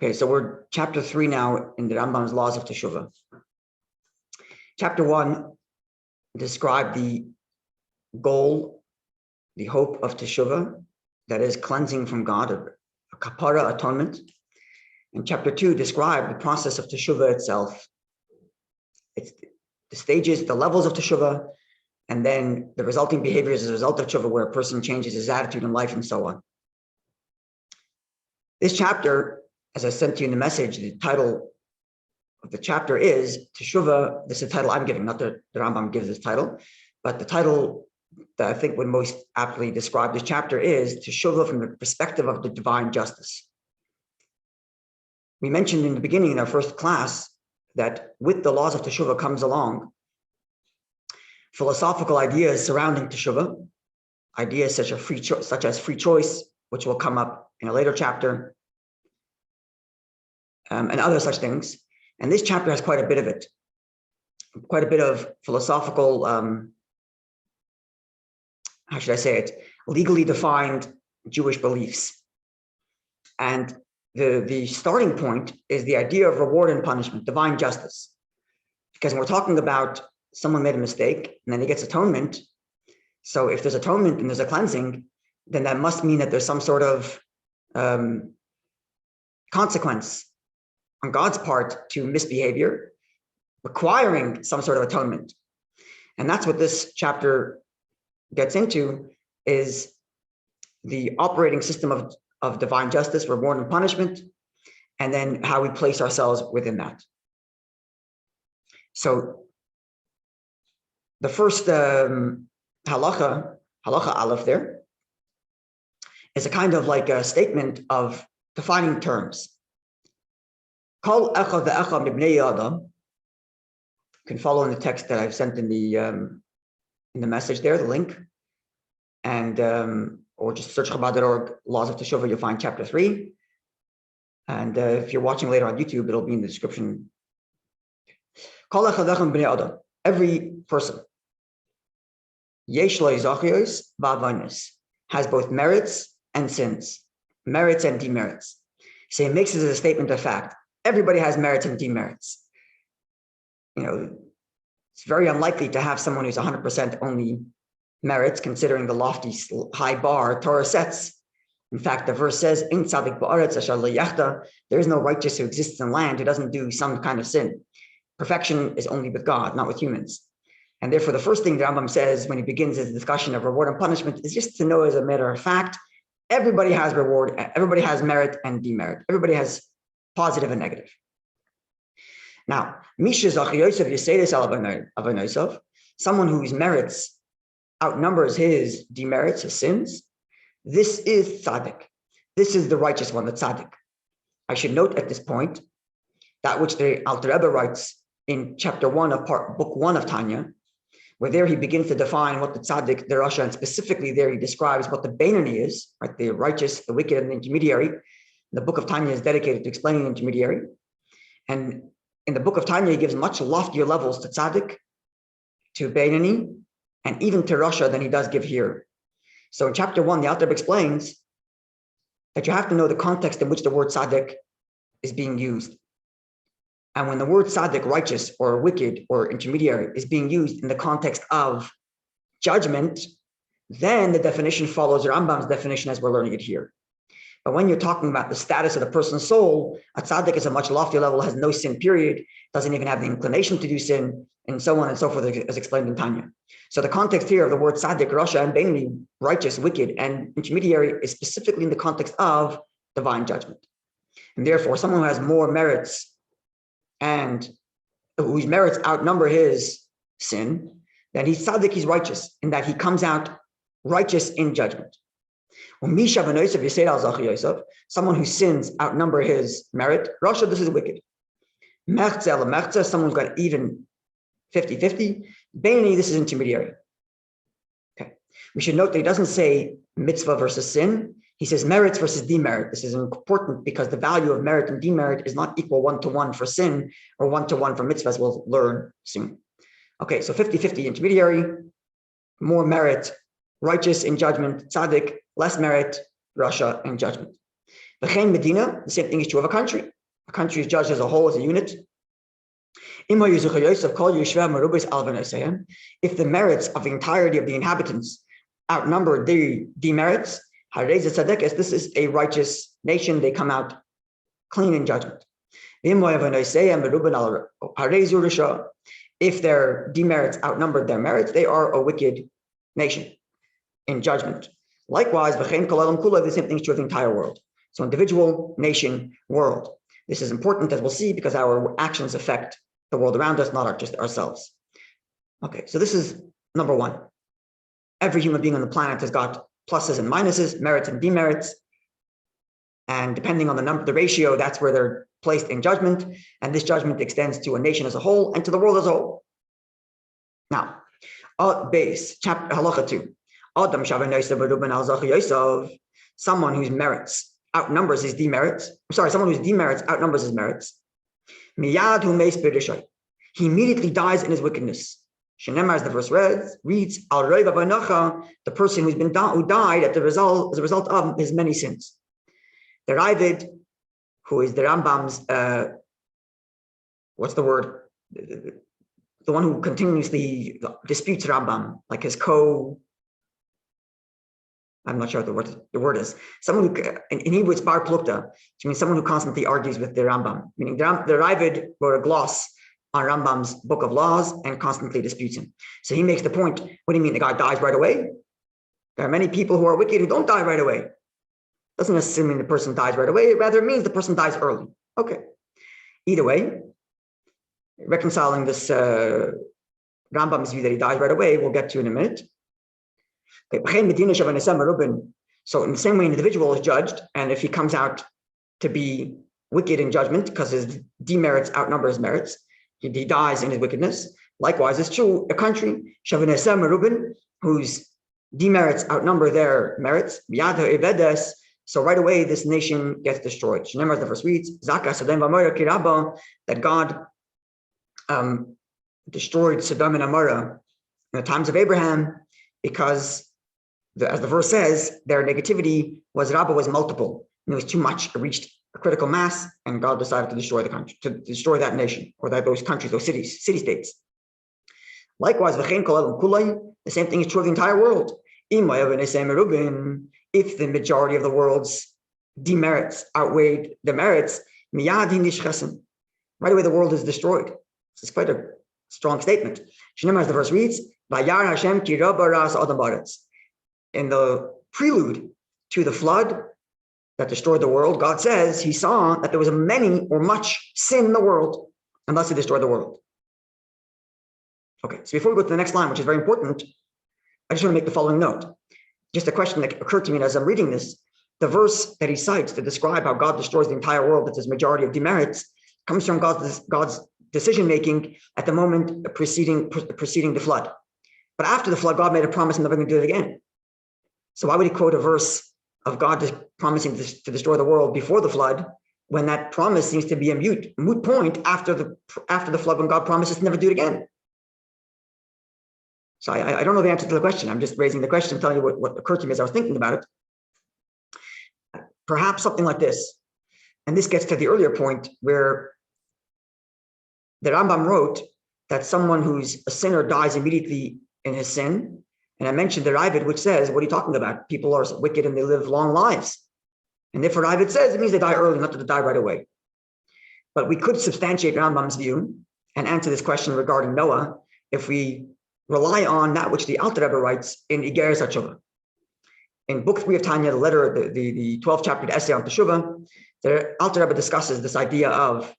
Okay, so we're chapter 3 now in the Rambam's Laws of Teshuva. Chapter 1 described the goal, the hope of Teshuva, that is cleansing from God, a kapara, atonement. And chapter 2 described the process of Teshuva itself. It's the stages, the levels of Teshuva, and then the resulting behaviors as a result of Teshuva, where a person changes his attitude in life and so on. This chapter, as I sent to you in the message, the title of the chapter is Teshuva. This is the title I'm giving, not the Rambam gives this title, but the title that I think would most aptly describe this chapter is Teshuva from the perspective of the divine justice. We mentioned in the beginning in our first class that with the laws of Teshuva comes along philosophical ideas surrounding Teshuva, ideas such as free choice, which will come up in a later chapter, and other such things. And this chapter has quite a bit of it, quite a bit of philosophical, how should I say it, legally defined Jewish beliefs. And the starting point is the idea of reward and punishment, divine justice. Because when we're talking about someone made a mistake and then he gets atonement, so if there's atonement and there's a cleansing, then that must mean that there's some sort of consequence on God's part to misbehavior, requiring some sort of atonement. And that's what this chapter gets into, is the operating system of divine justice, reward and punishment, and then how we place ourselves within that. So the first halacha aleph there, is a kind of like a statement of defining terms. Kol echad ve'echad mibnei Adam. You can follow in the text that I've sent in the message there, the link, and or just search Chabad.org Laws of Teshuva. You'll find chapter 3. And if you're watching later on YouTube, it'll be in the description. Kol echad ve'echad mibnei Adam. Every person, yesh lo zachiyos va'avonos, has both merits and sins, merits and demerits. So he makes it as a statement of fact. Everybody has merits and demerits. You know, it's very unlikely to have someone who's 100% only merits, considering the lofty, high bar Torah sets. In fact, the verse says, "In tzadik ba'aretz asher lo yachta," there is no righteous who exists in land who doesn't do some kind of sin. Perfection is only with God, not with humans. And therefore, the first thing the Rambam says when he begins his discussion of reward and punishment is just to know, as a matter of fact, everybody has reward, everybody has merit and demerit. Everybody has positive and negative. Now, someone whose merits outnumbers his demerits, his sins, this is tzaddik. This is the righteous one, the tzaddik. I should note at this point that which the Alter Rebbe writes in chapter 1 of book 1 of Tanya, where there he begins to define what the tzaddik, the rasha, and specifically there he describes what the Beinoni is, right? The righteous, the wicked, and the intermediary. The book of Tanya is dedicated to explaining the intermediary. And in the book of Tanya, he gives much loftier levels to tzaddik, to Beinoni, and even to rasha than he does give here. So in chapter 1, the Alter Rebbe explains that you have to know the context in which the word tzaddik is being used. And when the word tzaddik, righteous or wicked or intermediary, is being used in the context of judgment, then the definition follows Rambam's definition as we're learning it here. But when you're talking about the status of the person's soul, a tzaddik is a much loftier level, has no sin period, doesn't even have the inclination to do sin, and so on and so forth, as explained in Tanya. So the context here of the word tzaddik, rasha, and beinoni, righteous, wicked, and intermediary, is specifically in the context of divine judgment. And therefore, someone who has more merits and whose merits outnumber his sin, then he's tzaddik, he's righteous, in that he comes out righteous in judgment. Someone whose sins outnumber his merit, rasha, this is wicked. Someone who's got even 50-50. Beinoni, this is intermediary. Okay. We should note that he doesn't say mitzvah versus sin. He says merits versus demerit. This is important because the value of merit and demerit is not equal 1-to-1 for sin or 1-to-1 for mitzvahs. We'll learn soon. Okay, so 50-50 intermediary, more merit, righteous in judgment, tzaddik, less merit, rasha in judgment. Medina, the same thing is true of a country. A country is judged as a whole, as a unit. If the merits of the entirety of the inhabitants outnumber the demerits, this is a righteous nation. They come out clean in judgment. If their demerits outnumber their merits, they are a wicked nation in judgment. Likewise, the same thing is true of the entire world. So individual, nation, world. This is important, as we'll see, because our actions affect the world around us, not just ourselves. Okay, so this is number one. Every human being on the planet has got pluses and minuses, merits and demerits. And depending on the ratio, that's where they're placed in judgment. And this judgment extends to a nation as a whole and to the world as a whole. Now, base, chapter halacha 2. Someone whose merits outnumbers his demerits. Someone whose demerits outnumbers his merits. He immediately dies in his wickedness. Shenemar, as the verse reads, the person who died as a result of his many sins. The Rabbi, who is the Rambam's, what's the word? The one who continuously disputes Rambam, like his I'm not sure what the word is. Someone who, in Hebrew, it's bar plukta, which means someone who constantly argues with the Rambam. Meaning the Rabbi wrote a gloss on Rambam's book of laws and constantly disputes him. So he makes the point, what do you mean the guy dies right away? There are many people who are wicked who don't die right away. Doesn't necessarily mean the person dies right away, rather it means the person dies early. Okay. Either way, reconciling this Rambam's view that he dies right away, we'll get to in a minute. Okay. So in the same way, an individual is judged, and if he comes out to be wicked in judgment because his demerits outnumber his merits, he dies in his wickedness. Likewise, it's true, a country, whose demerits outnumber their merits, so right away, this nation gets destroyed. Shneimar, the verse reads, that God destroyed Sodom and Amorah in the times of Abraham because, as the verse says, their negativity was multiple. And it was too much. It reached a critical mass, and God decided to destroy the country, to destroy that nation, or those countries, those cities, city-states. Likewise, the same thing is true of the entire world. If the majority of the world's demerits outweighed the merits, right away the world is destroyed. This is quite a strong statement. As the verse reads, in the prelude to the flood that destroyed the world, God says he saw that there was many or much sin in the world, and thus he destroyed the world. Okay, so before we go to the next line, which is very important, I just want to make the following note. Just a question that occurred to me as I'm reading this. The verse that he cites to describe how God destroys the entire world with his majority of demerits comes from God's decision-making at the moment preceding the flood. But after the flood, God made a promise and never going to do it again. So why would he quote a verse of God promising to destroy the world before the flood when that promise seems to be a moot point after the flood, when God promises to never do it again? So I don't know the answer to the question. I'm just raising the question, telling you what occurred to me as I was thinking about it. Perhaps something like this. And this gets to the earlier point where the Rambam wrote that someone who's a sinner dies immediately in his sin. And I mentioned the Ravid, which says, what are you talking about? People are wicked and they live long lives. And if a Ravid says, it means they die early, not that they die right away. But we could substantiate Rambam's view and answer this question regarding Noah if we rely on that which the Alter Rebbe writes in Igeres HaTeshuva. In Book 3 of Tanya, the letter, the 12th chapter, the essay on Teshuva, the Alter Rebbe discusses this idea of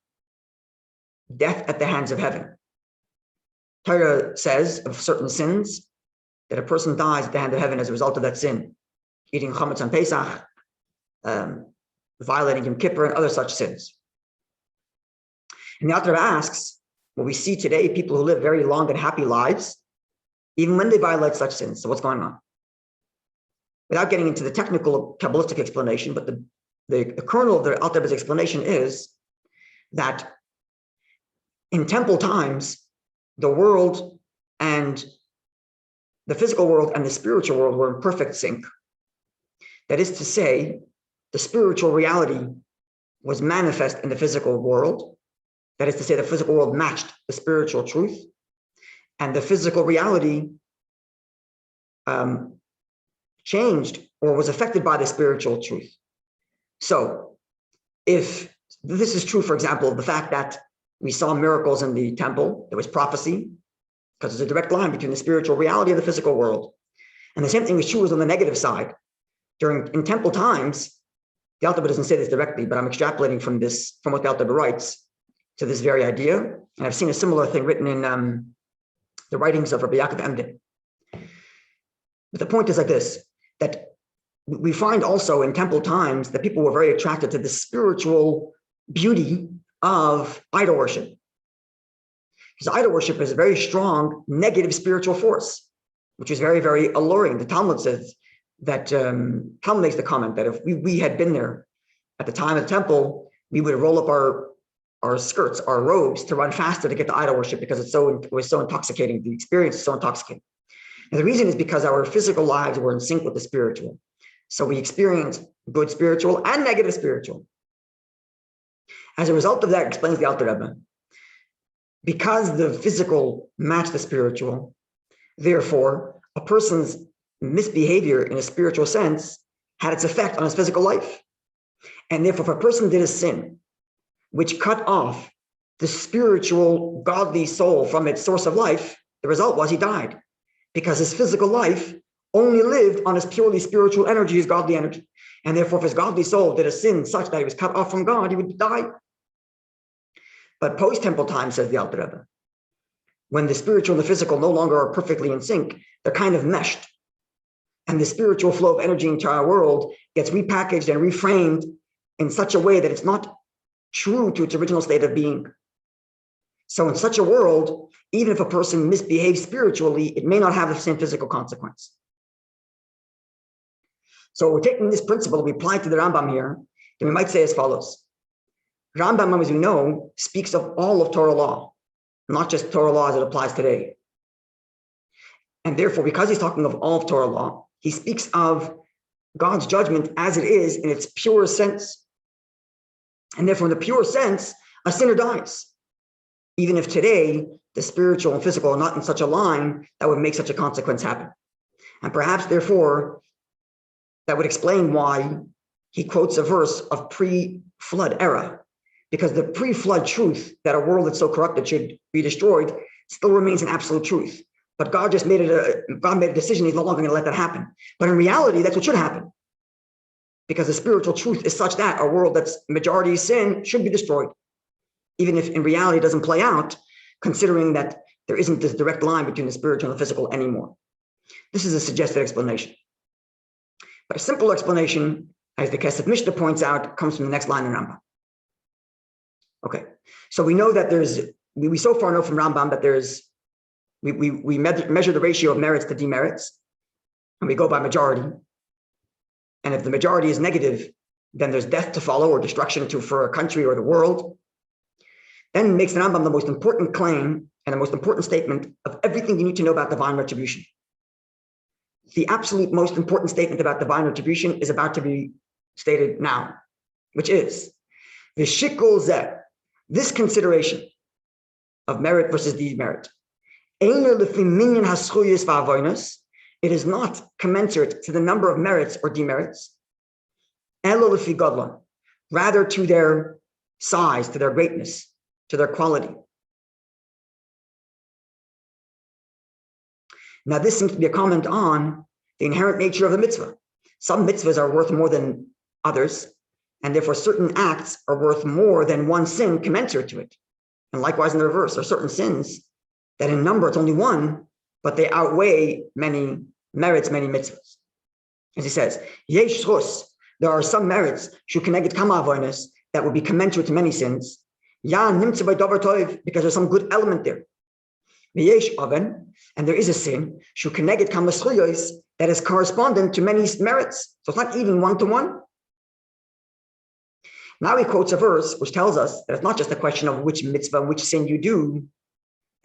death at the hands of heaven. Torah says of certain sins that a person dies at the hand of heaven as a result of that sin, eating chametz on Pesach, violating Yom Kippur, and other such sins. And the Alter Rebbe asks, well, we see today people who live very long and happy lives, even when they violate such sins. So what's going on? Without getting into the technical Kabbalistic explanation, but the kernel of the Alter Rebbe's explanation is that in temple times, the world and the physical world and the spiritual world were in perfect sync. That is to say, the spiritual reality was manifest in the physical world. That is to say, the physical world matched the spiritual truth, and the physical reality changed or was affected by the spiritual truth. So if this is true, for example, the fact that we saw miracles in the temple, there was prophecy, because there's a direct line between the spiritual reality of the physical world. And the same thing was true on the negative side. In temple times, the Alter Rebbe doesn't say this directly, but I'm extrapolating from what the Alter Rebbe writes to this very idea. And I've seen a similar thing written in the writings of Rabbi Yaakov Emden. But the point is like this, that we find also in temple times that people were very attracted to the spiritual beauty of idol worship. Because idol worship is a very strong negative spiritual force, which is very, very alluring. The Talmud says that, Talmud makes the comment that if we had been there at the time of the temple, we would roll up our skirts, our robes, to run faster to get to idol worship because it was so intoxicating. The experience is so intoxicating. And the reason is because our physical lives were in sync with the spiritual. So we experienced good spiritual and negative spiritual. As a result of that, explains the Alter Rebbe, because the physical matched the spiritual, therefore, a person's misbehavior in a spiritual sense had its effect on his physical life. And therefore, if a person did a sin which cut off the spiritual, godly soul from its source of life, the result was he died, because his physical life only lived on his purely spiritual energy, his godly energy. And therefore, if his godly soul did a sin such that he was cut off from God, he would die. But post-temple time, says the Alter Rebbe, when the spiritual and the physical no longer are perfectly in sync, they're kind of meshed. And the spiritual flow of energy into our world gets repackaged and reframed in such a way that it's not true to its original state of being. So in such a world, even if a person misbehaves spiritually, it may not have the same physical consequence. So we're taking this principle, we apply it to the Rambam here, then we might say as follows. Rambam, as we know, speaks of all of Torah law, not just Torah law as it applies today. And therefore, because he's talking of all of Torah law, he speaks of God's judgment as it is in its pure sense. And therefore, in the pure sense, a sinner dies. Even if today, the spiritual and physical are not in such a line that would make such a consequence happen. And perhaps, therefore, that would explain why he quotes a verse of pre-flood era, because the pre-flood truth that a world that's so corrupted should be destroyed still remains an absolute truth. But God just made God made a decision, he's no longer going to let that happen. But in reality, that's what should happen. Because the spiritual truth is such that a world that's majority sin should be destroyed. Even if in reality it doesn't play out, considering that there isn't this direct line between the spiritual and the physical anymore. This is a suggested explanation. But a simple explanation, as the Kesef Mishnah points out, comes from the next line in Rambam. Okay, so we know that we so far know from Rambam that we measure the ratio of merits to demerits, and we go by majority. And if the majority is negative, then there's death to follow or destruction for a country or the world. Then makes the Rambam the most important claim and the most important statement of everything you need to know about divine retribution. The absolute most important statement about divine retribution is about to be stated now, which is V'shikol zeh, this consideration of merit versus demerit. It is not commensurate to the number of merits or demerits, rather to their size, to their greatness, to their quality. Now, this seems to be a comment on the inherent nature of the mitzvah. Some mitzvahs are worth more than others, and therefore certain acts are worth more than one sin commensurate to it. And likewise in the reverse, there are certain sins that in number it's only one, but they outweigh many merits, many mitzvahs. As he says, yesh zchus, there are some merits, shukeneged kama avonos, that would be commensurate to many sins. Ya nimtze by davar tov, because there's some good element there. Yesh oven, and there is a sin, shukeneged kama zchuyos, that is correspondent to many merits. So it's not even one-to-one. Now he quotes a verse which tells us that it's not just a question of which mitzvah, which sin you do,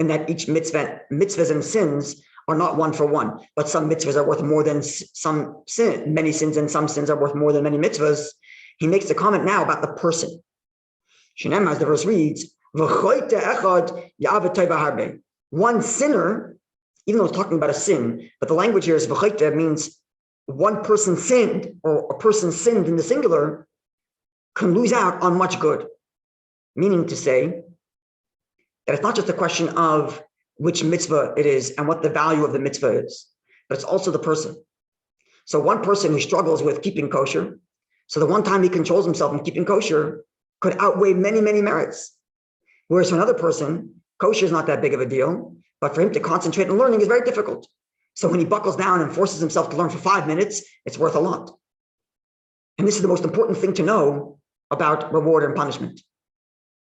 and that each mitzvahs and sins are not one for one, but some mitzvahs are worth more than some sin, many sins, and some sins are worth more than many mitzvahs. he makes the comment now about the person. Shinem, as the verse reads, one sinner, even though it's talking about a sin, but the language here is v'choite means one person sinned, or a person sinned in the singular, can lose out on much good. Meaning to say that it's not just a question of which mitzvah it is and what the value of the mitzvah is, but it's also the person. So one person who struggles with keeping kosher, so the one time he controls himself in keeping kosher could outweigh many, many merits. Whereas for another person, kosher is not that big of a deal, but for him to concentrate on learning is very difficult. So when he buckles down and forces himself to learn for 5 minutes, it's worth a lot. And this is the most important thing to know about reward and punishment,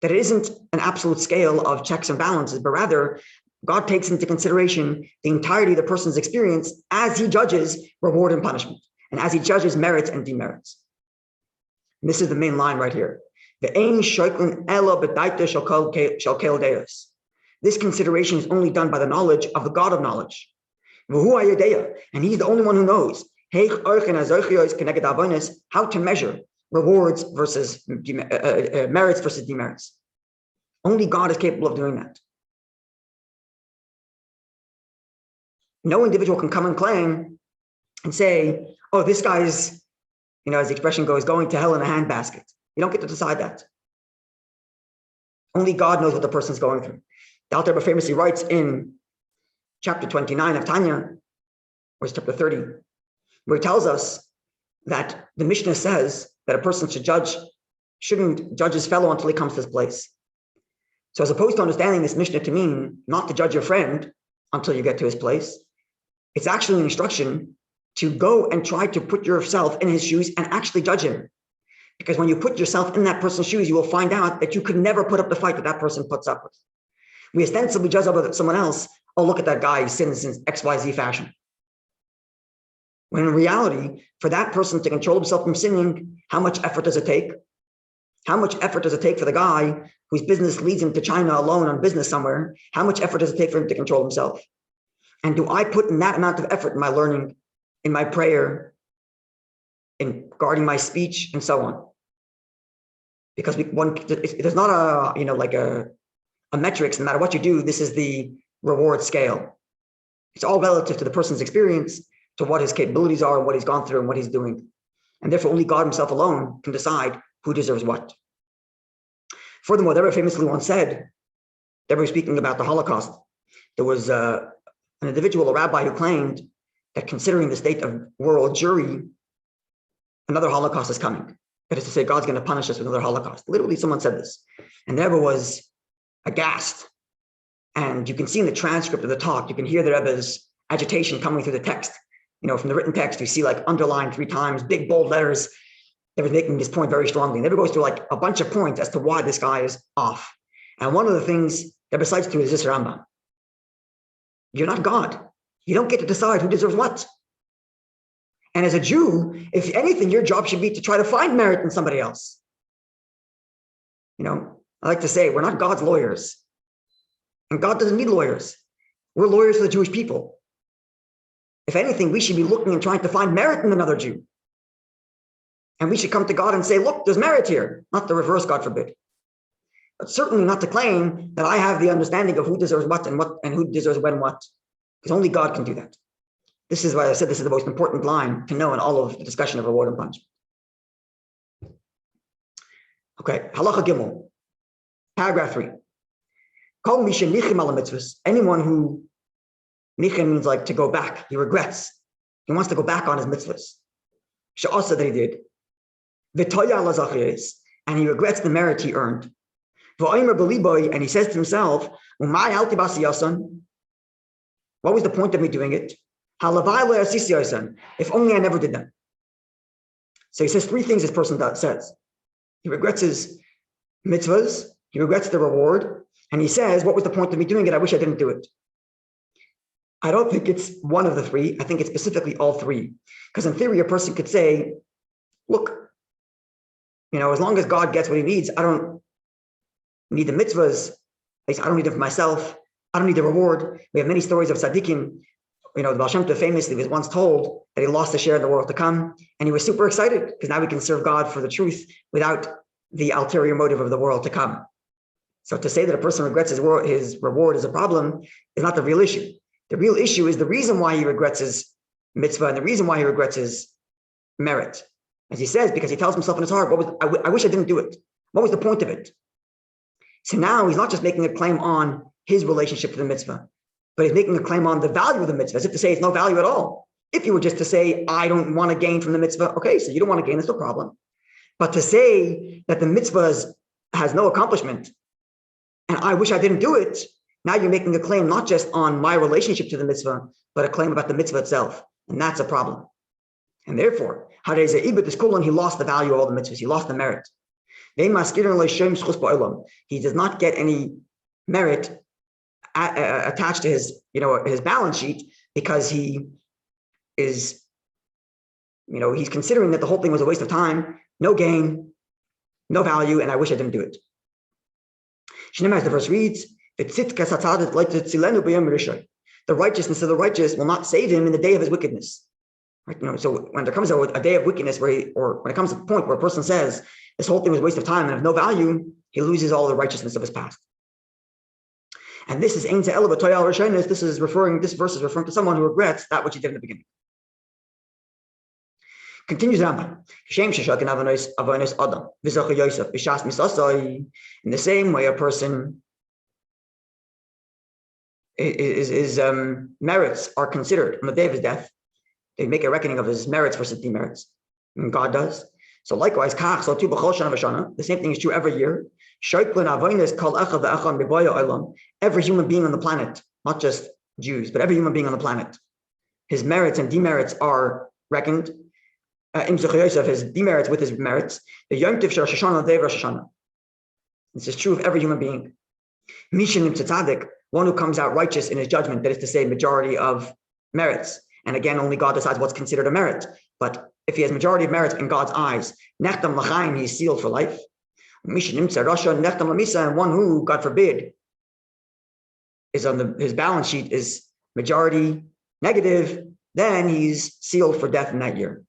that it isn't an absolute scale of checks and balances, but rather God takes into consideration the entirety of the person's experience as he judges reward and punishment, and as he judges merits and demerits. And this is the main line right here. This consideration is only done by the knowledge of the God of knowledge. And he's the only one who knows how to measure rewards versus merits versus demerits. Only God is capable of doing that. No individual can come and claim and say, oh, this guy's, as the expression goes, going to hell in a handbasket. You don't get to decide that. Only God knows what the person's going through. The Alter Rebbe famously writes in chapter 29 of Tanya, or it's chapter 30, where he tells us that the Mishnah says that a person shouldn't judge his fellow until he comes to this place. So as opposed to understanding this Mishnah to mean not to judge your friend until you get to his place, it's actually an instruction to go and try to put yourself in his shoes and actually judge him. Because when you put yourself in that person's shoes, you will find out that you could never put up the fight that person puts up with. We ostensibly judge over someone else. Oh, look at that guy, he sins in XYZ fashion. When in reality, for that person to control himself from sinning, how much effort does it take? How much effort does it take for the guy whose business leads him to China alone on business somewhere? How much effort does it take for him to control himself? And do I put in that amount of effort in my learning, in my prayer, in guarding my speech, and so on? Because there's not a metrics. No matter what you do, this is the reward scale. It's all relative to the person's experience, to what his capabilities are, what he's gone through, and what he's doing. And therefore, only God himself alone can decide who deserves what. Furthermore, the Rebbe famously once said, they were speaking about the Holocaust. There was an individual, a rabbi, who claimed that considering the state of world jury, another Holocaust is coming. That is to say, God's going to punish us with another Holocaust. Literally, someone said this. And the Rebbe was aghast. And you can see in the transcript of the talk, you can hear the Rebbe's agitation coming through the text. From the written text, you see like underlined 3 times, big bold letters. They was making this point very strongly. And Rebbe goes through like a bunch of points as to why this guy is off. And one of the things Rebbe cites to is this Rambam. You're not God. You don't get to decide who deserves what. And as a Jew, if anything, your job should be to try to find merit in somebody else. I like to say, we're not God's lawyers. And God doesn't need lawyers. We're lawyers for the Jewish people. If anything, we should be looking and trying to find merit in another Jew. And we should come to God and say, look, there's merit here. Not the reverse, God forbid. But certainly not to claim that I have the understanding of who deserves what and who deserves when what. Because only God can do that. This is why I said this is the most important line to know in all of the discussion of reward and punishment. Okay, halacha gimel, paragraph 3. Kol mi shenichim ala mitzvahs. Anyone who nichim means like to go back. He regrets. He wants to go back on his mitzvahs. She'asa that he did. V'toya ala zachriyos, and he regrets the merit he earned. V'oimer b'liboy, and he says to himself, Umay alti b'asiyasan. What was the point of me doing it? If only I never did that. So he says 3 things this person says. He regrets his mitzvahs, he regrets the reward, and he says, what was the point of me doing it? I wish I didn't do it. I don't think it's one of the 3. I think it's specifically all 3. Because in theory, a person could say, look, as long as God gets what he needs, I don't need the mitzvahs. At least I don't need them for myself. I don't need the reward. We have many stories of tzaddikim The Baal Shem Tov famously was once told that he lost a share in the world to come, and he was super excited because now we can serve God for the truth without the ulterior motive of the world to come. So to say that a person regrets his reward is a problem is not the real issue. The real issue is the reason why he regrets his mitzvah and the reason why he regrets his merit. As he says, because he tells himself in his heart, I wish I didn't do it. What was the point of it? So now he's not just making a claim on his relationship to the mitzvah, but he's making a claim on the value of the mitzvah, as if to say it's no value at all. If you were just to say, I don't want to gain from the mitzvah, okay, so you don't want to gain, that's no problem. But to say that the mitzvah has no accomplishment, and I wish I didn't do it, now you're making a claim not just on my relationship to the mitzvah, but a claim about the mitzvah itself. And that's a problem. And therefore, he lost the value of all the mitzvahs. He lost the merit. He does not get any merit attached to his balance sheet because he is, he's considering that the whole thing was a waste of time, no gain, no value, and I wish I didn't do it. As the verse reads, the righteousness of the righteous will not save him in the day of his wickedness. Right? So when there comes a day of wickedness, or when it comes to the point where a person says this whole thing was a waste of time and of no value, he loses all the righteousness of his past. And this is this verse is referring to someone who regrets that which he did in the beginning. Continues Rambam. In the same way, a person his merits are considered on the day of his death. They make a reckoning of his merits versus demerits, and God does. So likewise, the same thing is true every year. Every human being on the planet, not just Jews, but every human being on the planet, his merits and demerits are reckoned. His demerits with his merits. The Yom Tiv Shel Rosh Hashanah, the day of Rosh Hashanah. This is true of every human being. Mishin Tzaddik, one who comes out righteous in his judgment, that is to say, majority of merits. And again, only God decides what's considered a merit. But if he has majority of merits in God's eyes, Nechtam L'chaim, he's sealed for life. Mishin Nimtza Rasha, Nechtam L'misa, and one who, God forbid, is on his balance sheet is majority negative, then he's sealed for death in that year.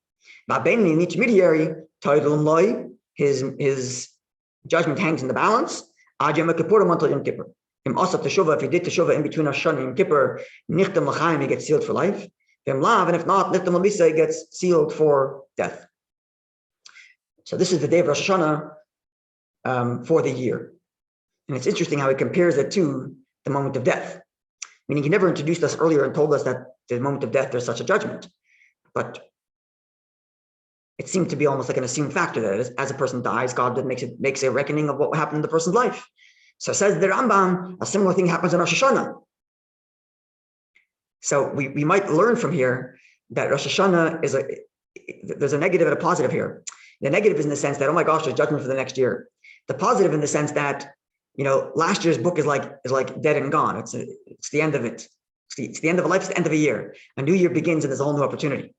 An intermediary, his judgment hangs in the balance. If he did Teshuva in between Rosh Hashanah and Yom Kippur, Nichtam L'chaim, he gets sealed for life. And if not, Nichtam L'misa, he gets sealed for death. So this is the day of Rosh Hashanah for the year. And it's interesting how he compares it to the moment of death. Meaning he never introduced us earlier and told us that the moment of death, there's such a judgment. But it seemed to be almost like an assumed factor that as a person dies, God makes a reckoning of what happened in the person's life. So says the Rambam, a similar thing happens in Rosh Hashanah. So we might learn from here that Rosh Hashanah there's a negative and a positive here. The negative is in the sense that, oh my gosh, there's judgment for the next year. The positive in the sense that, last year's book is like dead and gone. It's the end of it. It's the end of a life, it's the end of a year. A new year begins and there's a whole new opportunity.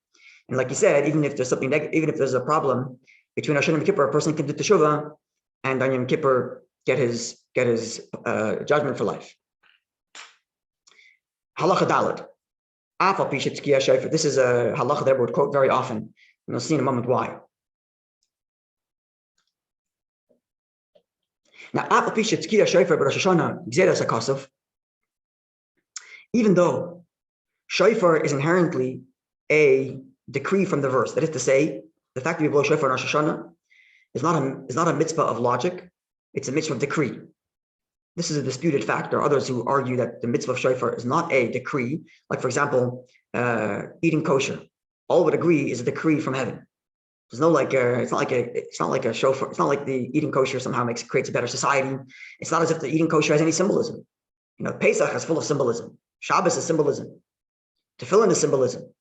And like you said, even if there's something negative, even if there's a problem between Rosh Hashanah and Yom Kippur, a person can do Teshuva and on Yom Kippur get his judgment for life. Halacha Daled. This is a halacha that we would quote very often, and we'll see in a moment why. Now, even though Shofar is inherently a decree from the verse, that is to say, the fact that we blow Shofar in Rosh Hashanah is not a mitzvah of logic, it's a mitzvah of decree. This is a disputed fact. There are others who argue that the mitzvah of Shofar is not a decree, like for example, eating kosher. All would agree is a decree from heaven. There's no it's not like a shofar. It's not like the eating kosher somehow creates a better society. It's not as if the eating kosher has any symbolism. Pesach is full of symbolism. Shabbos is symbolism. Tefillin is symbolism.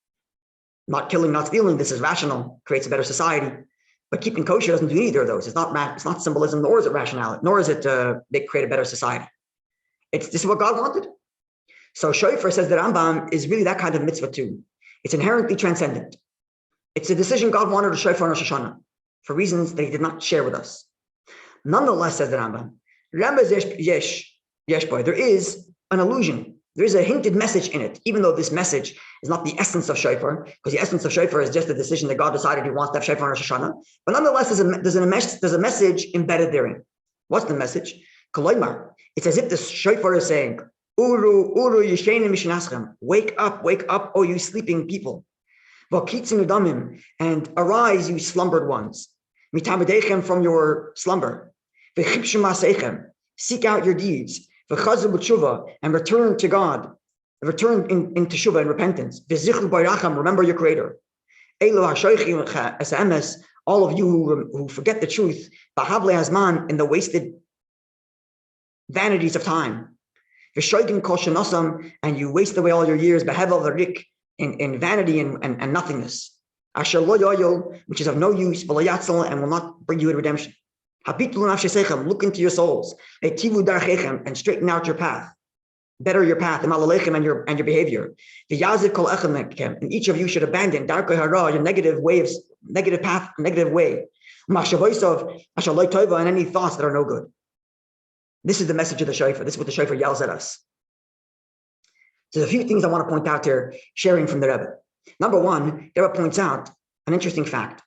Not killing, not stealing. This is rational. Creates a better society. But keeping kosher doesn't do either of those. It's not symbolism, nor is it rationality, nor is it create a better society. This is what God wanted. So Shofar, says the Rambam, is really that kind of mitzvah too. It's inherently transcendent. It's a decision God wanted to Shofar on Rosh Hashanah for reasons that he did not share with us. Nonetheless, says the Rambam, there is an allusion There is a hinted message in it, even though this message is not the essence of Shofar, because the essence of Shofar is just a decision that God decided he wants to have Shofar on Rosh Hashanah. But nonetheless, there's a message embedded therein. What's the message? It's as if the Shofar is saying, Uru, Uru, Yishenim, wake up, O you sleeping people. And arise, you slumbered ones. From your slumber. Seek out your deeds. And return to God. Return in Teshuva and repentance. Remember your Creator. All of you who forget the truth, in the wasted vanities of time. And you waste away all your years in vanity and nothingness, which is of no use, and will not bring you in redemption. Look into your souls, and straighten out your path, better your path, and your behavior. And each of you should abandon your negative path, negative way, and any thoughts that are no good. This is the message of the Shofar. This is what the Shofar yells at us. So there's a few things I want to point out here, sharing from the Rebbe. Number one, the Rebbe points out an interesting fact.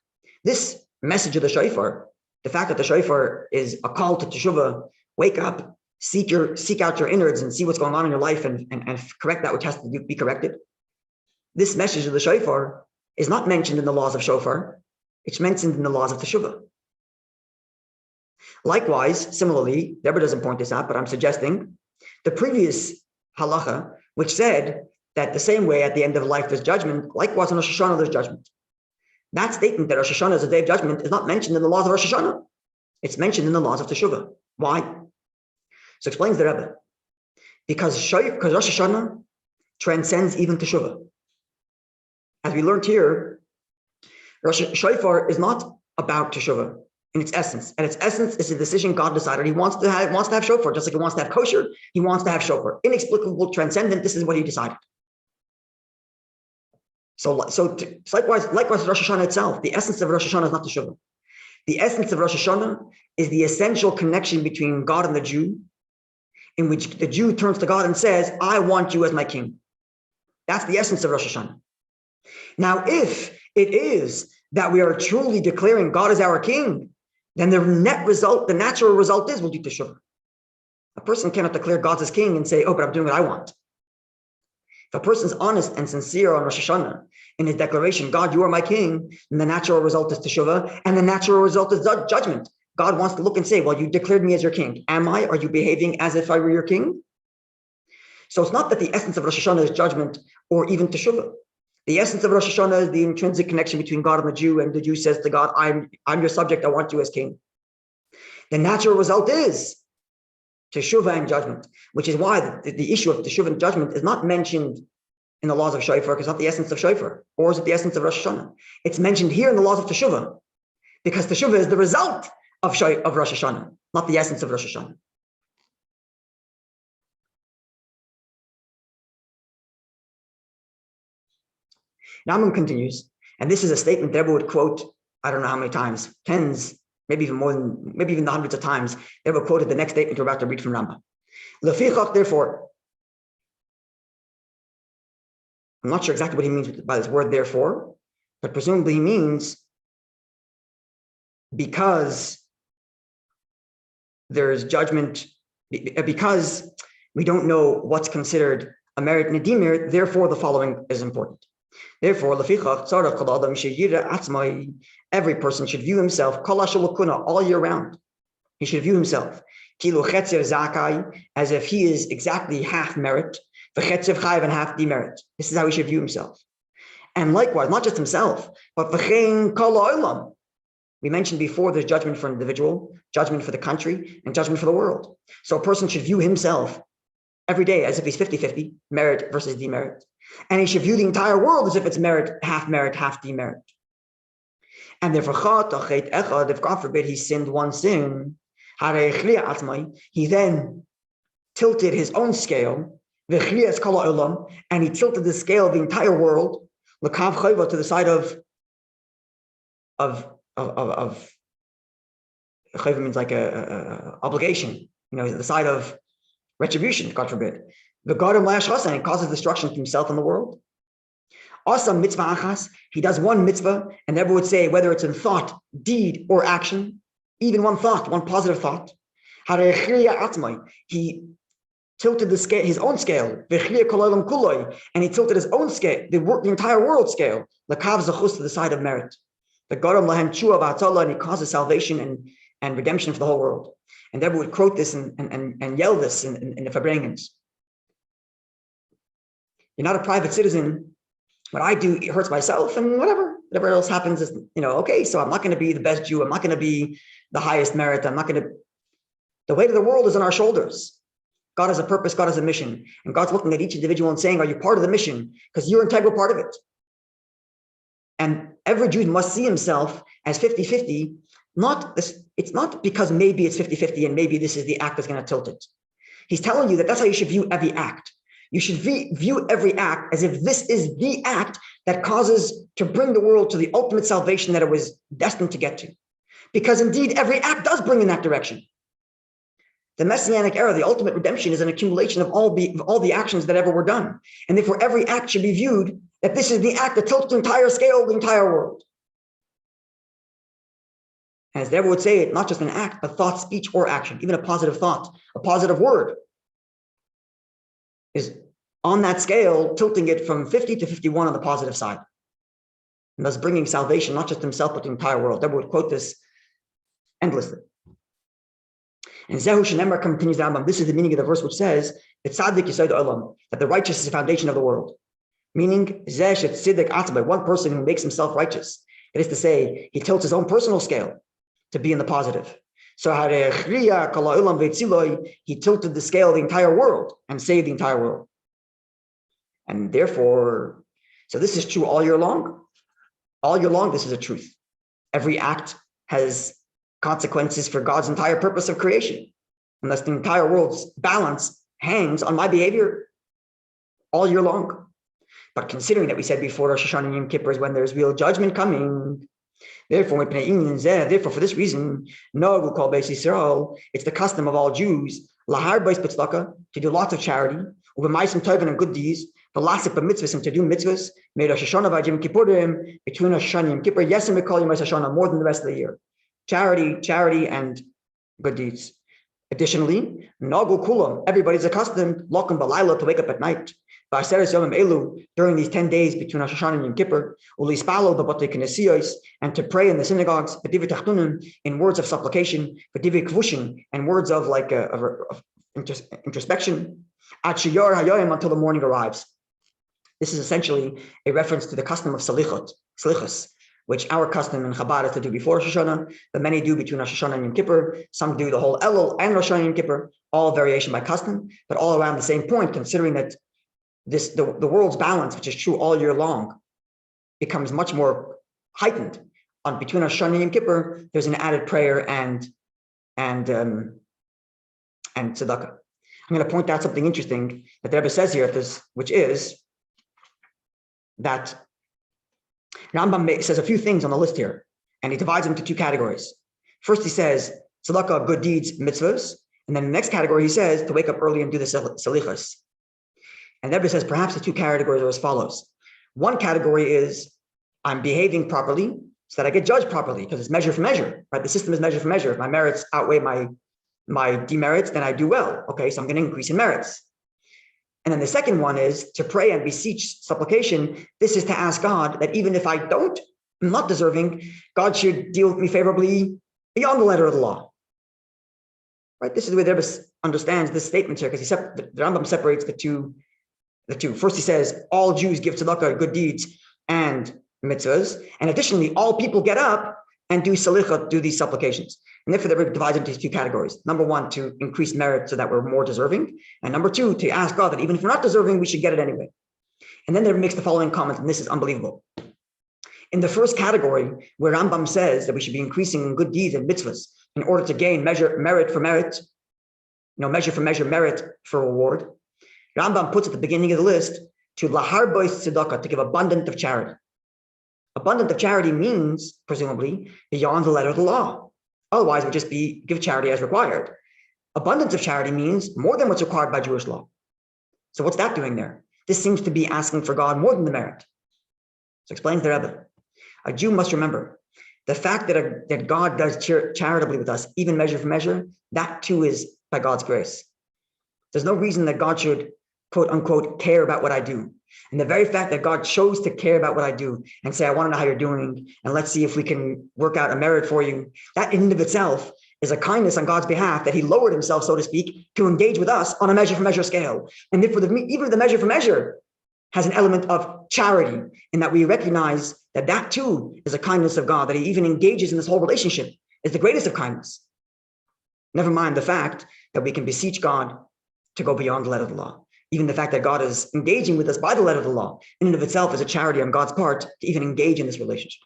This message of the Shofar, the fact that the Shofar is a call to Teshuva, wake up, seek out your innards and see what's going on in your life and correct that which has to be corrected. This message of the Shofar is not mentioned in the laws of Shofar. It's mentioned in the laws of Teshuva. Likewise, similarly, the Rebbe doesn't point this out, but I'm suggesting the previous halacha, which said that the same way at the end of life there's judgment, likewise on Rosh Hashanah there's judgment. That statement that Rosh Hashanah is a day of judgment is not mentioned in the laws of Rosh Hashanah. It's mentioned in the laws of Teshuva. Why? So explains the Rebbe. Because Rosh Hashanah transcends even Teshuva. As we learned here, Shofar is not about Teshuva in its essence. And its essence is a decision God decided he wants to have Shofar, just like he wants to have kosher, he wants to have Shofar. Inexplicable, transcendent, this is what he decided. So likewise Rosh Hashanah itself, the essence of Rosh Hashanah is not Teshuva. The essence of Rosh Hashanah is the essential connection between God and the Jew, in which the Jew turns to God and says, I want you as my king. That's the essence of Rosh Hashanah. Now, if it is that we are truly declaring God as our king, then the natural result is we'll do Teshuva. A person cannot declare God as king and say, oh, but I'm doing what I want. If a person's honest and sincere on Rosh Hashanah in his declaration, God, you are my king, then the natural result is Teshuva, and the natural result is judgment. God wants to look and say, well, you declared me as your king. Am I? Are you behaving as if I were your king? So it's not that the essence of Rosh Hashanah is judgment or even Teshuva. The essence of Rosh Hashanah is the intrinsic connection between God and the Jew says to God, I'm your subject, I want you as king. The natural result is Teshuva and judgment, which is why the issue of Teshuva and judgment is not mentioned in the laws of Shofar, because it's not the essence of Shofar, or is it the essence of Rosh Hashanah? It's mentioned here in the laws of Teshuva, because Teshuva is the result of Rosh Hashanah, not the essence of Rosh Hashanah. Rambam continues, and this is a statement that everyone would quote, I don't know how many times, tens, maybe even the hundreds of times. They were quoted the next statement we're about to read from Rambam. Lefichach, therefore, I'm not sure exactly what he means by this word therefore, but presumably he means because there's judgment, because we don't know what's considered a merit and a demerit, therefore the following is important. Therefore, every person should view himself all year round. He should view himself as if he is exactly half merit, and half demerit. This is how he should view himself. And likewise, not just himself, but we mentioned before there's judgment for an individual, judgment for the country, and judgment for the world. So a person should view himself every day as if he's 50-50, merit versus demerit. And he should view the entire world as if it's merit, half demerit. And therefore, if God forbid he sinned one sin, he then tilted his own scale, and he tilted the scale of the entire world to the side of chayva means like a obligation, the side of retribution, God forbid. and he causes destruction to himself and the world. Also, mitzvah achas, he does one mitzvah, and everyone would say, whether it's in thought, deed, or action, even one thought, one positive thought. He tilted the scale, his own scale, and he tilted his own scale, the entire world scale, to the side of merit. And he causes salvation and redemption for the whole world. And everyone would quote this and yell this in the Fabrengens. You're not a private citizen. What I do, it hurts myself, and whatever else happens is, okay, so I'm not going to be the best Jew. I'm not going to be the highest merit. The weight of the world is on our shoulders. God has a purpose, God has a mission. And God's looking at each individual and saying, are you part of the mission? Because you're an integral part of it. And every Jew must see himself as 50-50. It's not because maybe it's 50-50 and maybe this is the act that's going to tilt it. He's telling you that's how you should view every act. You should view every act as if this is the act that causes to bring the world to the ultimate salvation that it was destined to get to. Because indeed, every act does bring in that direction. The Messianic era, the ultimate redemption, is an accumulation of all the actions that ever were done. And therefore, every act should be viewed that this is the act that tilts the entire scale of the entire world. And as Deborah would say, it's not just an act, but thought, speech, or action, even a positive thought, a positive word, is on that scale, tilting it from 50 to 51 on the positive side. And thus bringing salvation, not just himself, but the entire world. Deborah would quote this endlessly. And Zehu Shenemar continues the Rambam. This is the meaning of the verse which says that the righteous is the foundation of the world. Meaning, one person who makes himself righteous. That is to say, he tilts his own personal scale to be in the positive. So he tilted the scale of the entire world and saved the entire world. And therefore, so this is true all year long. All year long, this is a truth. Every act has consequences for God's entire purpose of creation. Unless the entire world's balance hangs on my behavior all year long. But considering that we said before Rosh Hashanah and Yom Kippur is when there's real judgment coming, therefore for this reason, no, we'll call Beis Yisrael, it's the custom of all Jews, to do lots of charity, and good deeds, and to do mitzvahs, between Rosh Hashanah and Yom Kippur, more than the rest of the year. Charity, and good deeds. Additionally, everybody's accustomed to wake up at night. During these 10 days between Rosh Hashanah and Yom Kippur, and to pray in the synagogues, in words of supplication, and words of introspection, until the morning arrives. This is essentially a reference to the custom of salichos, which our custom in Chabad is to do before Rosh Hashanah, but many do between Rosh Hashanah and Yom Kippur. Some do the whole Elul and Rosh Hashanah and Yom Kippur, all variation by custom, but all around the same point, considering that the world's balance, which is true all year long, becomes much more heightened. Between Rosh Hashanah and Yom Kippur, there's an added prayer and tzedakah. I'm going to point out something interesting that the Rebbe says here, which is that Rambam says a few things on the list here, and he divides them into two categories. First, he says tzedakah, good deeds, mitzvahs, and then the next category he says to wake up early and do the salichos. And the Rebbe says perhaps the two categories are as follows. One category is I'm behaving properly so that I get judged properly, because it's measure for measure, right? The system is measure for measure. If my merits outweigh my demerits, then I do well. Okay, so I'm going to increase in merits. And then the second one is to pray and beseech supplication. This is to ask God that even if I'm not deserving, God should deal with me favorably beyond the letter of the law. Right? This is the way the Rebbe understands this statement here, because the Rambam separates the two. First, he says all Jews give tzedakah, good deeds, and mitzvahs, and additionally, all people get up and do salichot, do these supplications. And therefore, the Rebbe divides into these two categories. Number one, to increase merit so that we're more deserving. And number two, to ask God that even if we're not deserving, we should get it anyway. And then the Rebbe makes the following comment, and this is unbelievable. In the first category, where Rambam says that we should be increasing in good deeds and mitzvahs in order to gain merit for merit, merit for reward, Rambam puts at the beginning of the list to lahar bois tzedakah, to give abundant of charity. Abundant of charity means, presumably, beyond the letter of the law. Otherwise, it would just give charity as required. Abundance of charity means more than what's required by Jewish law. So what's that doing there? This seems to be asking for God more than the merit. So explains the Rebbe. A Jew must remember the fact that God does charitably with us, even measure for measure, that too is by God's grace. There's no reason that God should, quote unquote, care about what I do. And the very fact that God chose to care about what I do and say, I want to know how you're doing, and let's see if we can work out a merit for you, that in and of itself is a kindness on God's behalf, that he lowered himself, so to speak, to engage with us on a measure for measure scale. And if even the measure for measure has an element of charity, in that we recognize that too is a kindness of God, that he even engages in this whole relationship, is the greatest of kindness. Never mind the fact that we can beseech God to go beyond the letter of the law. Even the fact that God is engaging with us by the letter of the law, in and of itself is a charity on God's part to even engage in this relationship.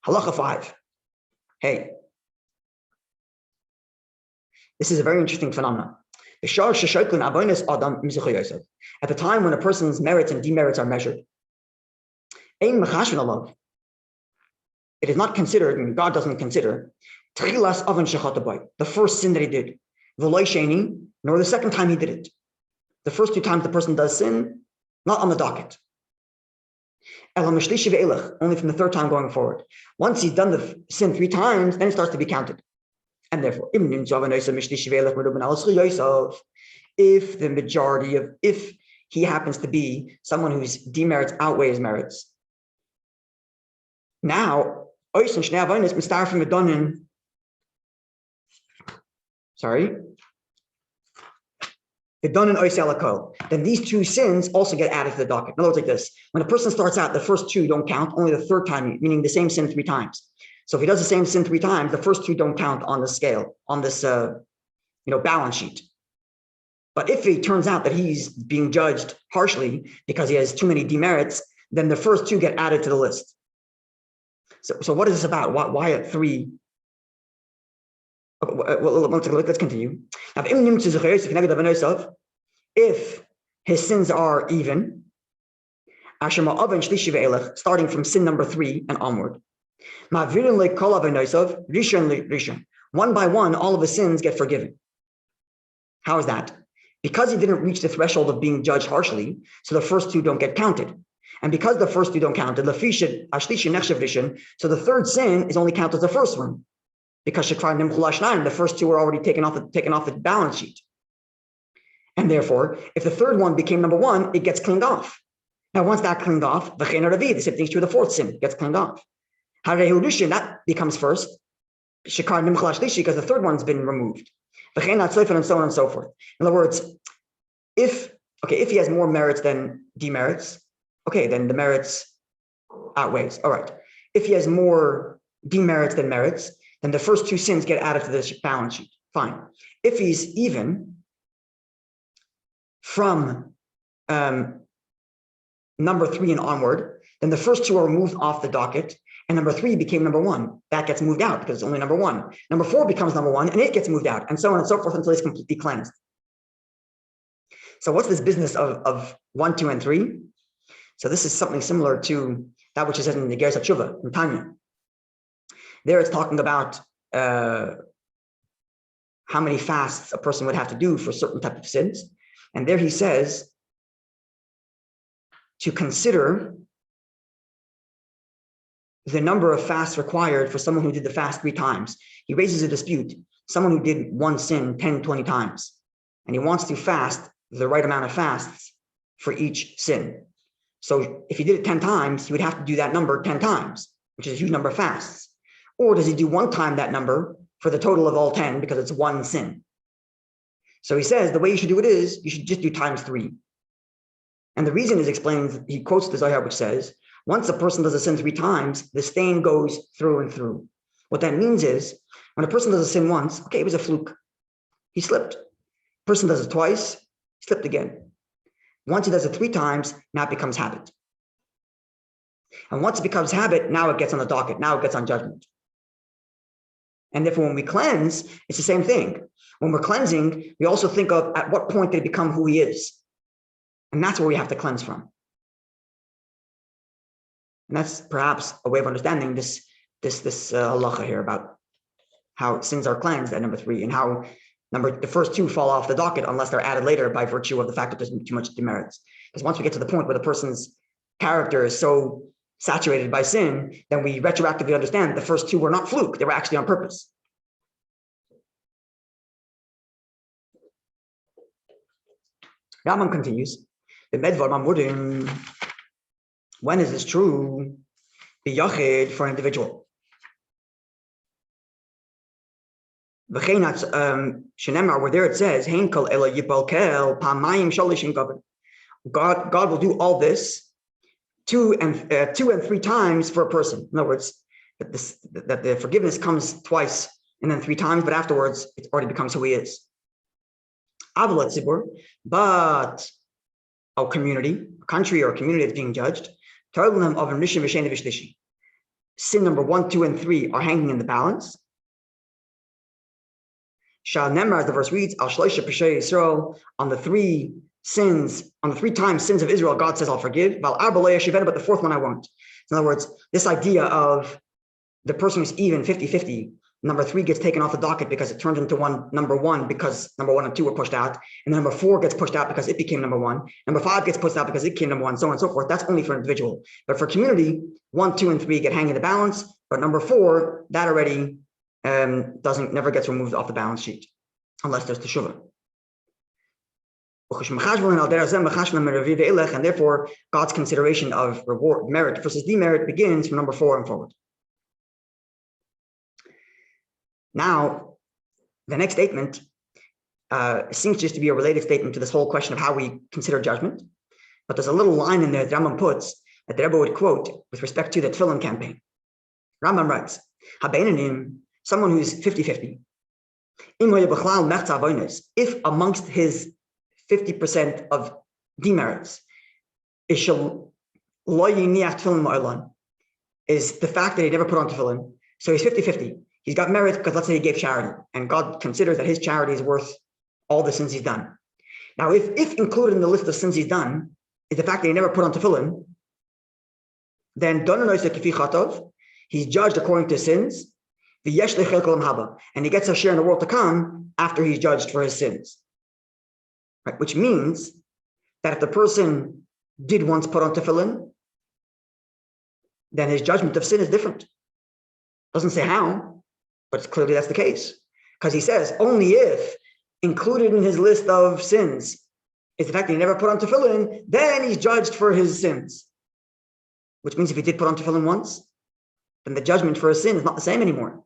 Halacha 5. Hey, this is a very interesting phenomenon. At the time when a person's merits and demerits are measured, it is not considered, and God doesn't consider, the first sin that he did, nor the second time he did it. The first 2 times the person does sin, not on the docket. Only from the 3rd time going forward. Once he's done the sin 3 times, then it starts to be counted. And therefore, if he happens to be someone whose demerits outweigh his merits, now, then these 2 sins also get added to the docket. In other words, like this: when a person starts out, the first 2 don't count, only the 3rd time, meaning the same sin 3 times. So if he does the same sin 3 times, the first 2 don't count on the scale, on this balance sheet. But if it turns out that he's being judged harshly because he has too many demerits, then the first 2 get added to the list. So what is this about? Why at 3? Well, let's continue. If his sins are even, starting from sin number 3 and onward, 1 by 1, all of his sins get forgiven. How is that? Because he didn't reach the threshold of being judged harshly, so the first 2 don't get counted. And because the first 2 don't count, so the 3rd sin is only counted as the first one, because the first 2 were already taken off the balance sheet. And therefore, if the 3rd one became number 1, it gets cleaned off. Now, once that cleaned off, the same thing's true of the 4th sin, gets cleaned off. That becomes first, because the 3rd one's been removed. And so on and so forth. In other words, if he has more merits than demerits, then the merits outweighs. All right. If he has more demerits than merits, then the first 2 sins get added to the balance sheet. Fine. If he's even from number 3 and onward, then the first 2 are removed off the docket, and number 3 became number 1. That gets moved out because it's only number 1. Number 4 becomes number 1, and it gets moved out, and so on and so forth until it's completely cleansed. So what's this business of 1, 2, and 3? So this is something similar to that which is said in the Teshuva, in Tanya. There it's talking about how many fasts a person would have to do for certain type of sins. And there he says to consider the number of fasts required for someone who did the fast 3 times. He raises a dispute. Someone who did one sin 10, 20 times, and he wants to fast the right amount of fasts for each sin. So if he did it 10 times, he would have to do that number 10 times, which is a huge number of fasts. Or does he do 1 time that number for the total of all 10 because it's 1 sin? So he says the way you should do it is you should just do times 3. And the reason is explained, he quotes the Zohar, which says, once a person does a sin 3 times, the stain goes through and through. What that means is when a person does a sin once, it was a fluke. He slipped. Person does it twice, slipped again. Once he does it 3 times, now it becomes habit. And once it becomes habit, now it gets on the docket. Now it gets on judgment. And therefore, when we cleanse, it's the same thing. When we're cleansing, we also think of at what point did he become who he is. And that's where we have to cleanse from. And that's perhaps a way of understanding this halacha here about how sins are cleansed at number 3, and how The first two fall off the docket unless they're added later by virtue of the fact that there's too much demerits. Because once we get to the point where the person's character is so saturated by sin, then we retroactively understand the first two were not fluke, they were actually on purpose. Rambam continues, when is this true? B'yachid, for an individual. Shenemar, where there it says, God will do all this two and three times for a person. In other words, that the forgiveness comes twice and then three times, but afterwards it already becomes who he is. But a community, a country or a community that's being judged, sin number 1, 2, and 3 are hanging in the balance. As the verse reads, on the three times sins of Israel, God says, I'll forgive, but the fourth one I won't. In other words, this idea of the person who's even 50-50, number 3 gets taken off the docket because it turned into number 1 because number 1 and 2 were pushed out, and number 4 gets pushed out because it became number 1, number 5 gets pushed out because it became number 1, so on and so forth. That's only for an individual. But for community, 1, 2, and 3 get hanging in the balance, but number 4, that already never gets removed off the balance sheet unless there's Teshuva. And therefore, God's consideration of reward, merit versus demerit begins from number 4 and forward. Now, the next statement seems just to be a related statement to this whole question of how we consider judgment. But there's a little line in there that Rambam puts that the Rebbe would quote with respect to the Tefillin campaign. Rambam writes, someone who's 50-50, if amongst his 50% of demerits is the fact that he never put on tefillin, so he's 50-50. He's got merit because let's say he gave charity, and God considers that his charity is worth all the sins he's done. Now, if included in the list of sins he's done is the fact that he never put on tefillin, then he's judged according to his sins, and he gets a share in the world to come after he's judged for his sins. Right? Which means that if the person did once put on tefillin, then his judgment of sin is different. Doesn't say how, but clearly that's the case. Because he says only if included in his list of sins is the fact that he never put on tefillin, then he's judged for his sins. Which means if he did put on tefillin once, then the judgment for his sin is not the same anymore.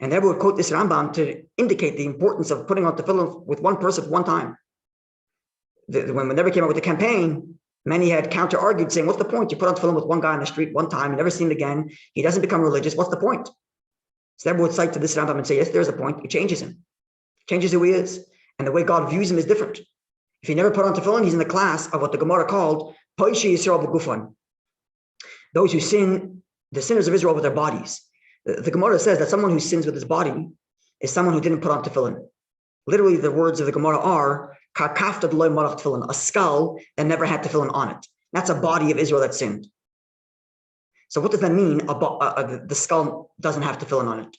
And they would quote this Rambam to indicate the importance of putting on tefillin with one person at one time. When they came out with the campaign, many had counter-argued saying, what's the point? You put on tefillin with one guy on the street one time, you never see him again, he doesn't become religious, what's the point? So they would cite to this Rambam and say, yes, there's a point, it changes him. It changes who he is. And the way God views him is different. If he never put on tefillin, he's in the class of what the Gemara called Poishi Yisrael b'gufan. Those who sin, the sinners of Israel with their bodies. The Gemara says that someone who sins with his body is someone who didn't put on tefillin. Literally, the words of the Gemara are karkafta d'loy marach tefillin, a skull that never had tefillin on it. That's a body of Israel that sinned. So what does that mean? The skull doesn't have tefillin on it.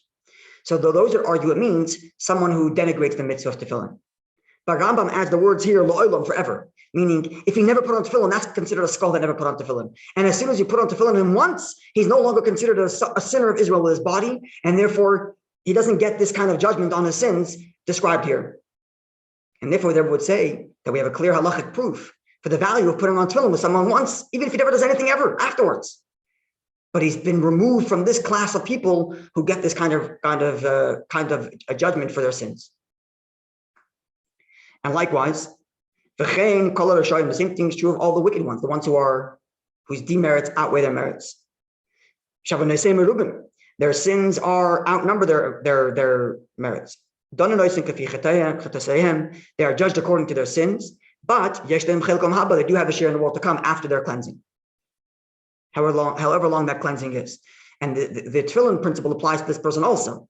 So those that argue it means someone who denigrates the mitzvah of tefillin. But Rambam adds the words here, lo'olam, forever. Meaning, if he never put on tefillin, that's considered a skull that never put on tefillin. And as soon as you put on tefillin him once, he's no longer considered a sinner of Israel with his body, and therefore he doesn't get this kind of judgment on his sins described here. And therefore, they would say that we have a clear halachic proof for the value of putting on tefillin with someone once, even if he never does anything ever afterwards. But he's been removed from this class of people who get this kind of a judgment for their sins. And likewise, the same thing is true of all the wicked ones, the ones whose demerits outweigh their merits. Their sins outnumber their merits. They are judged according to their sins, but they do have a share in the world to come after their cleansing, however long that cleansing is. And the tefillin principle applies to this person also.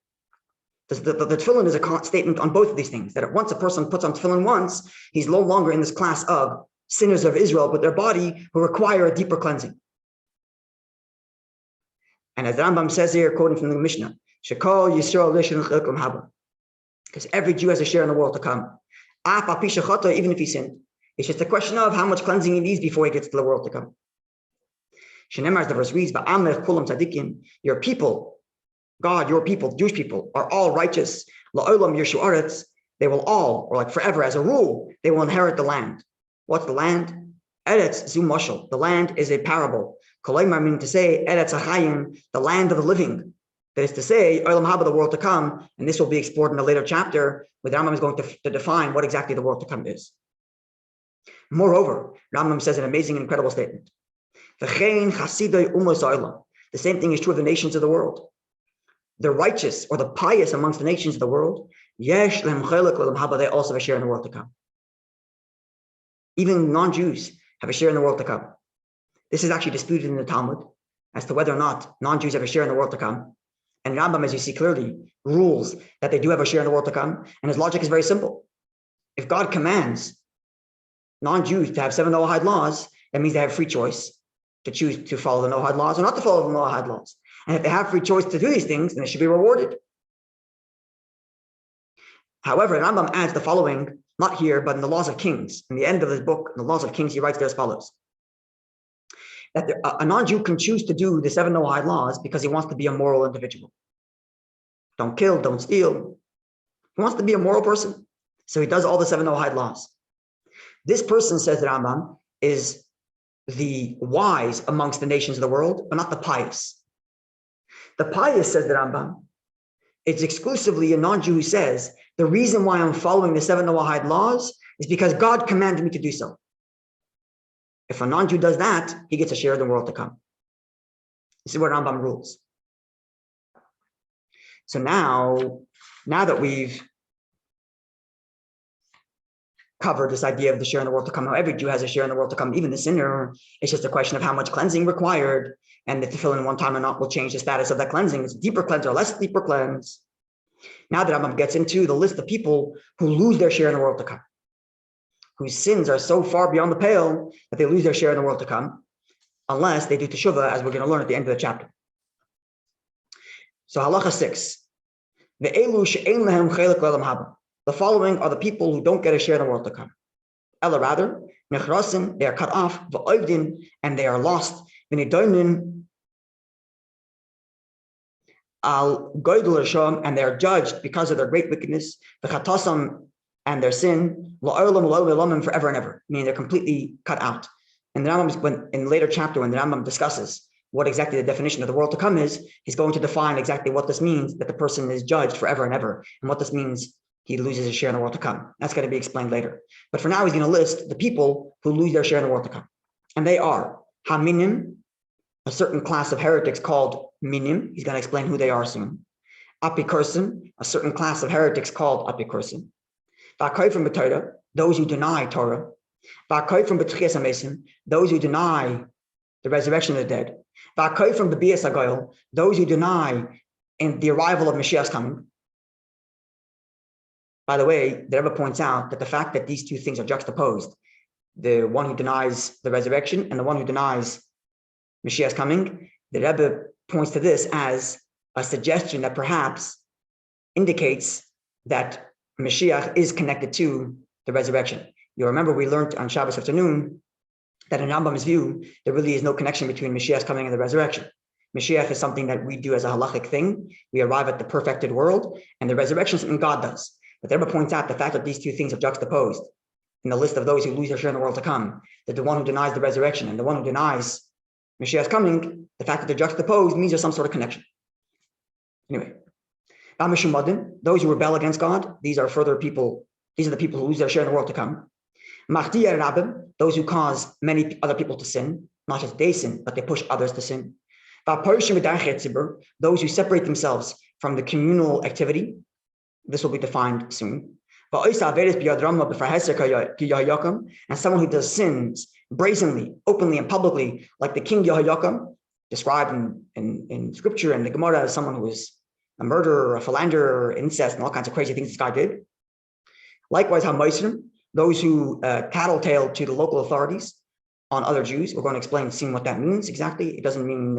The tefillin is a statement on both of these things, that once a person puts on tefillin once, he's no longer in this class of sinners of Israel with their body who require a deeper cleansing. And as Rambam says here, quoting from the Mishnah, Shekol Yisrael Lishon Chilkum Haba. because every Jew has a share in the world to come. Even if he sinned. It's just a question of how much cleansing he needs before he gets to the world to come. As the verse reads, your people, God, your people, Jewish people, are all righteous. They will all, or like forever as a rule, they will inherit the land. What's the land? Eretz zu mashal. The land is a parable. Meaning to say, Eretz achayim, the land of the living. That is to say, Olam haba, the world to come, and this will be explored in a later chapter, where the Rambam is going to define what exactly the world to come is. Moreover, Rambam says an amazing and incredible statement. The same thing is true of the nations of the world. The righteous or the pious amongst the nations of the world, they also have a share in the world to come. Even non-Jews have a share in the world to come. This is actually disputed in the Talmud as to whether or not non-Jews have a share in the world to come. And Rambam, as you see clearly, rules that they do have a share in the world to come. And his logic is very simple. If God commands non-Jews to have 7 Noahide laws, that means they have free choice to choose to follow the Noahide laws or not to follow the Noahide laws. And if they have free choice to do these things, then they should be rewarded. However, Rambam adds the following, not here, but in the Laws of Kings. In the end of his book, in the Laws of Kings, he writes there as follows. That a non-Jew can choose to do the 7 Noahide laws because he wants to be a moral individual. Don't kill, don't steal. He wants to be a moral person. So he does all the 7 Noahide laws. This person, says the Rambam, is the wise amongst the nations of the world, but not the pious. The pious, says the Rambam, it's exclusively a non-Jew who says, the reason why I'm following the 7 Noahide laws is because God commanded me to do so. If a non-Jew does that, he gets a share of the world to come. This is what Rambam rules. So now that we've covered this idea of the share in the world to come, how every Jew has a share in the world to come, even the sinner, it's just a question of how much cleansing required, and the tefillin one time or not will change the status of that cleansing. It's a deeper cleanse or less deeper cleanse. Now that Rambam gets into the list of people who lose their share in the world to come, whose sins are so far beyond the pale that they lose their share in the world to come, unless they do Teshuva, as we're going to learn at the end of the chapter. So halacha 6. The following are the people who don't get a share in the world to come. Ella rather, they are cut off, and they are lost. And they are judged because of their great wickedness, and their sin, forever and ever, meaning they're completely cut out. And the Rambam, in later chapter, when the Rambam discusses what exactly the definition of the world to come is, he's going to define exactly what this means, that the person is judged forever and ever, and what this means he loses his share in the world to come. That's going to be explained later. But for now, he's going to list the people who lose their share in the world to come. And they are Haminim, a certain class of heretics called Minim. He's going to explain who they are soon. Apikursim, a certain class of heretics called Apikursim. V'akoy from Torah, those who deny Torah. V'akoy from B'tchias HaMesim, those who deny the resurrection of the dead. V'akoy from B'bias HaGoyel, those who deny in the arrival of Mashiach's coming. By the way, the Rebbe points out that the fact that these two things are juxtaposed, the one who denies the resurrection and the one who denies Mashiach's coming, the Rebbe points to this as a suggestion that perhaps indicates that Mashiach is connected to the resurrection. You remember we learned on Shabbos afternoon that in Rambam's view, there really is no connection between Mashiach's coming and the resurrection. Mashiach is something that we do as a halachic thing. We arrive at the perfected world, and the resurrection is something God does. But the Rebbe points out the fact that these two things are juxtaposed in the list of those who lose their share in the world to come, that the one who denies the resurrection and the one who denies Mashiach's coming, the fact that they're juxtaposed means there's some sort of connection. Anyway, those who rebel against God, these are the people who lose their share in the world to come. Those who cause many other people to sin, not just they sin, but they push others to sin. Those who separate themselves from the communal activity, this will be defined soon. And someone who does sins brazenly, openly, and publicly, like the king Yehoiakim, described in scripture and the Gemara as someone who was a murderer, a philanderer, incest, and all kinds of crazy things this guy did. Likewise, those who tattletale to the local authorities on other Jews. We're going to explain soon what that means exactly. It doesn't mean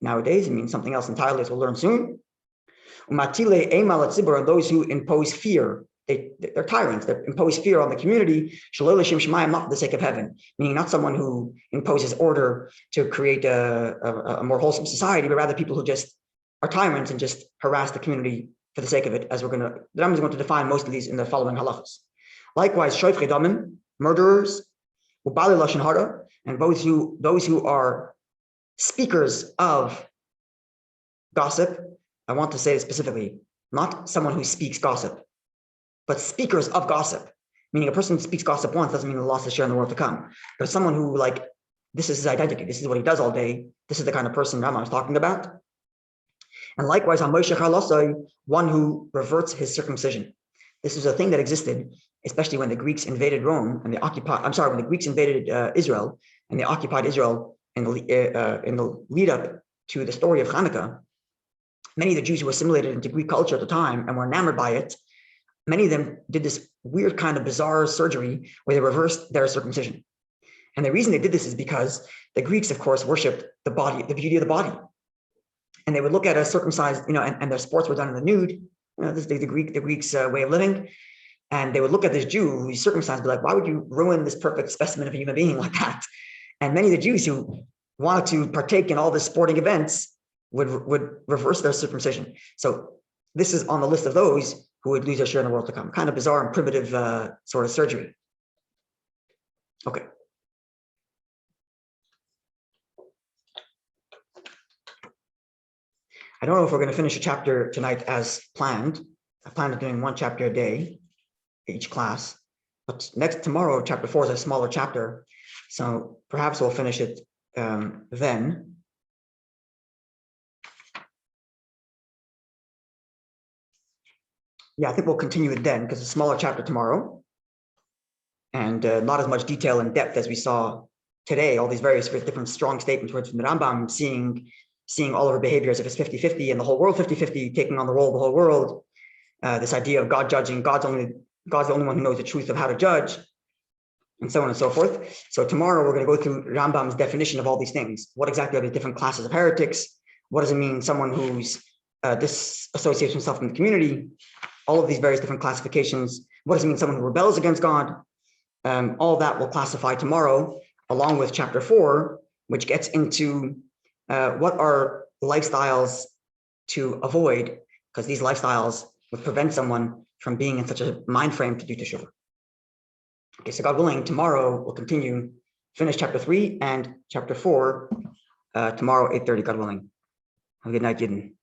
nowadays, it means something else entirely, as we'll learn soon. Umatile emal atzibur are those who impose fear. They're tyrants. They impose fear on the community. Shalol l'shem shemayim, not for the sake of heaven. Meaning not someone who imposes order to create a more wholesome society, but rather people who just are tyrants and just harass the community for the sake of it. As the Rambam is going to define most of these in the following halachas. Likewise, shoifchei damim, murderers, ubali lashon hara, and those who are speakers of gossip. I want to say it specifically, not someone who speaks gossip, but speakers of gossip. Meaning a person who speaks gossip once doesn't mean the loss to share in the world to come. But someone who, like, this is his identity, this is what he does all day, this is the kind of person Rambam is talking about. And likewise, one who reverts his circumcision. This is a thing that existed, especially when the Greeks invaded Rome and when the Greeks invaded Israel and they occupied Israel in the lead up to the story of Hanukkah. Many of the Jews who assimilated into Greek culture at the time and were enamored by it, many of them did this weird kind of bizarre surgery where they reversed their circumcision. And the reason they did this is because the Greeks, of course, worshipped the body, the beauty of the body. And they would look at a circumcised, and their sports were done in the nude. This is the Greeks' way of living. And they would look at this Jew who's circumcised, and be like, why would you ruin this perfect specimen of a human being like that? And many of the Jews who wanted to partake in all the sporting events would reverse their circumcision. So this is on the list of those who would lose their share in the world to come. Kind of bizarre and primitive sort of surgery. Okay. I don't know if we're going to finish a chapter tonight as planned. I plan on doing one chapter a day, each class. But tomorrow, chapter 4 is a smaller chapter. So perhaps we'll finish it then. Yeah, I think we'll continue it then because it's a smaller chapter tomorrow. And not as much detail and depth as we saw today, all these various different strong statements from the Rambam, seeing all of our behavior as if it's 50-50 and the whole world 50-50, taking on the role of the whole world. This idea of God judging, God's the only one who knows the truth of how to judge, and so on and so forth. So tomorrow we're going to go through Rambam's definition of all these things. What exactly are the different classes of heretics? What does it mean someone who's disassociates himself from the community? All of these various different classifications. What does it mean someone who rebels against God? All that we'll classify tomorrow, along with chapter 4, which gets into what are lifestyles to avoid, because these lifestyles would prevent someone from being in such a mind frame to do Teshuva. Okay, so God willing, tomorrow we'll finish chapter 3 and chapter 4 tomorrow, 8:30, God willing. Have a good night, Yidden.